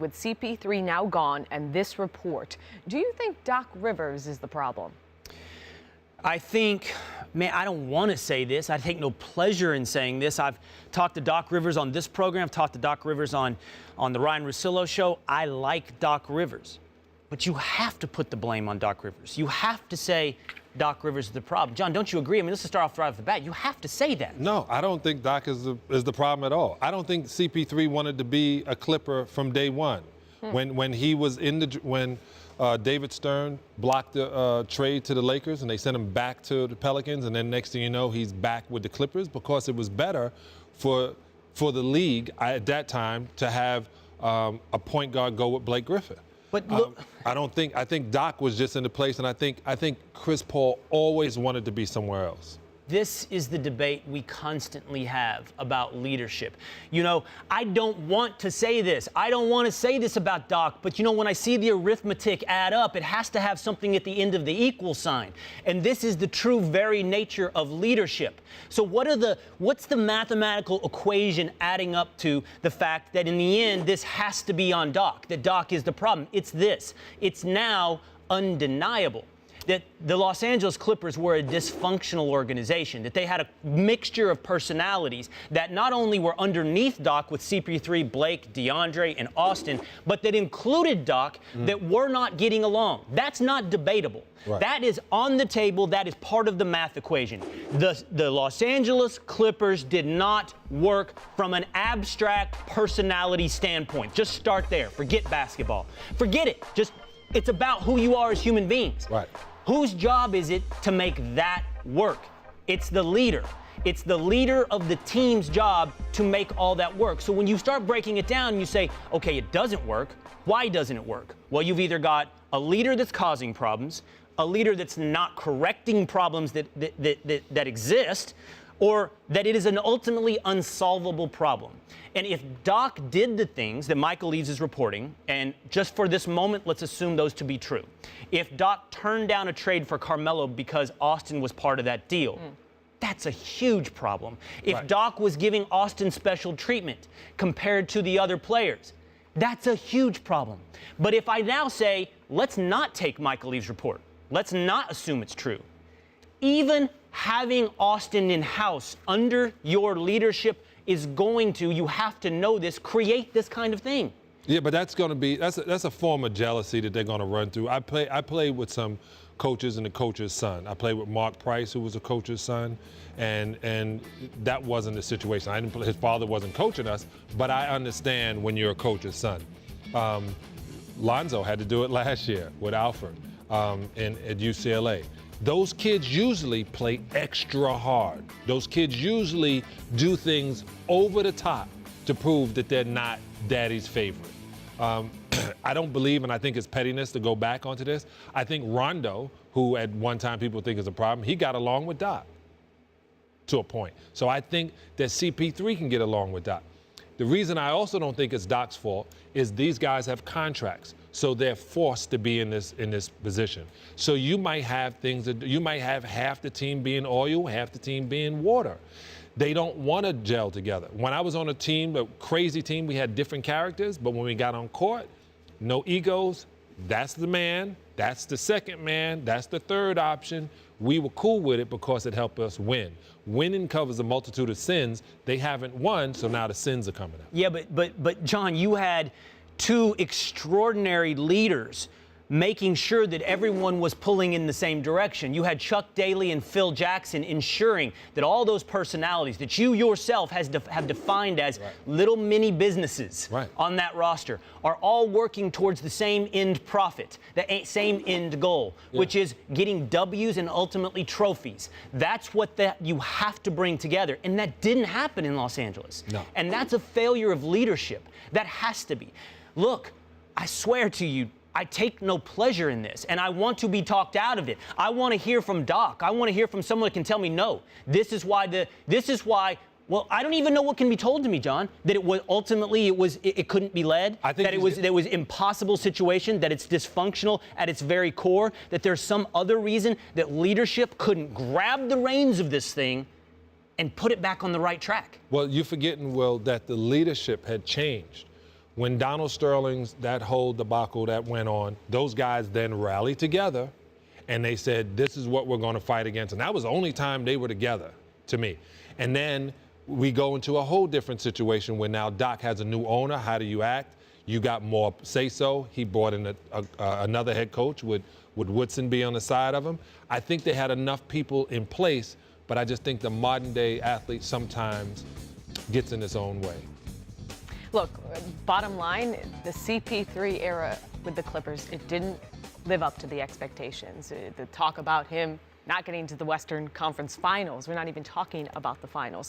With CP3 now gone and this report, do you think Doc Rivers is the problem? I think, man, I don't want to say this. I take no pleasure in saying this. I've talked to Doc Rivers on this program. I've talked to Doc Rivers on the Ryan Russillo show. I like Doc Rivers. But you have to put the blame on Doc Rivers. You have to say Doc Rivers is the problem. John, don't you agree? I mean, let's start off right off the bat. You have to say that. No, I don't think Doc is the problem at all. I don't think CP3 wanted to be a Clipper from day one. When he was when David Stern blocked the trade to the Lakers and they sent him back to the Pelicans, and then next thing you know, he's back with the Clippers because it was better for the league at that time to have a point guard go with Blake Griffin. But look, I think Doc was just in the place, and I think Chris Paul always wanted to be somewhere else. this is the debate we constantly have about leadership. You know, I don't want to say this. I don't want to say this about Doc, but you know, when I see the arithmetic add up, it has to have something at the end of the equal sign. And this is the true very nature of leadership. So what's the mathematical equation adding up to the fact that in the end, this has to be on Doc, that Doc is the problem? It's this. It's now undeniable that the Los Angeles Clippers were a dysfunctional organization, that they had a mixture of personalities that not only were underneath Doc with CP3, Blake, DeAndre, and Austin, but that included Doc that were not getting along. That's not debatable. Right. That is on the table. That is part of the math equation. The Los Angeles Clippers did not work from an abstract personality standpoint. Just start there. Forget basketball. Forget it. It's about who you are as human beings. Right. Whose job is it to make that work? It's the leader. It's the leader of the team's job to make all that work. So when you start breaking it down, you say, okay, it doesn't work. Why doesn't it work? Well, you've either got a leader that's causing problems, a leader that's not correcting problems that exist, or that it is an ultimately unsolvable problem. And if Doc did the things that Michael Eaves is reporting, and just for this moment, let's assume those to be true. If Doc turned down a trade for Carmelo because Austin was part of that deal, that's a huge problem. If Right. Doc was giving Austin special treatment compared to the other players, that's a huge problem. But if I now say, let's not take Michael Eaves' report, let's not assume it's true, even having Austin in-house under your leadership is going to, you have to know this, create this kind of thing. Yeah, but that's going to be that's a form of jealousy that they're going to run through. I played with some coaches and the coach's son. I played with Mark Price, who was a coach's son, and that wasn't the situation. His father wasn't coaching us, but I understand when you're a coach's son. Lonzo had to do it last year with Alfred at UCLA. Those kids usually play extra hard. Those kids usually do things over the top to prove that they're not daddy's favorite. I don't believe, and I think it's pettiness to go back onto this. I think Rondo, who at one time people think is a problem, he got along with Doc to a point. So I think that CP3 can get along with Doc. The reason I also don't think it's Doc's fault is these guys have contracts, so they're forced to be in this position. So you might have you might have half the team being oil, half the team being water. They don't want to gel together. When I was on a team, a crazy team, we had different characters, but when we got on court, no egos. That's the man, that's the second man, that's the third option. We were cool with it because it helped us win. Winning covers a multitude of sins. They haven't won, so now the sins are coming out. Yeah, but John, you had two extraordinary leaders making sure that everyone was pulling in the same direction. You had Chuck Daly and Phil Jackson ensuring that all those personalities that you yourself have defined as little mini businesses on that roster are all working towards the same end profit, the same end goal, which is getting W's and ultimately trophies. That's what you have to bring together. And that didn't happen in Los Angeles. No. And that's a failure of leadership. That has to be. Look, I swear to you, I take no pleasure in this, and I want to be talked out of it. I want to hear from Doc. I want to hear from someone that can tell me, no, this is why, well, I don't even know what can be told to me, John, that it was ultimately, it couldn't be led, that it was impossible situation, that it's dysfunctional at its very core, that there's some other reason that leadership couldn't grab the reins of this thing and put it back on the right track. Well, you're forgetting, Will, that the leadership had changed. When Donald Sterling's, that whole debacle that went on, those guys then rallied together and they said, this is what we're going to fight against. And that was the only time they were together, to me. And then we go into a whole different situation where now Doc has a new owner. How do you act? You got more say-so. He brought in another head coach. Would Woodson be on the side of him? I think they had enough people in place, but I just think the modern-day athlete sometimes gets in his own way. Look, bottom line, the CP3 era with the Clippers, it didn't live up to the expectations. The talk about him not getting to the Western Conference Finals, we're not even talking about the finals.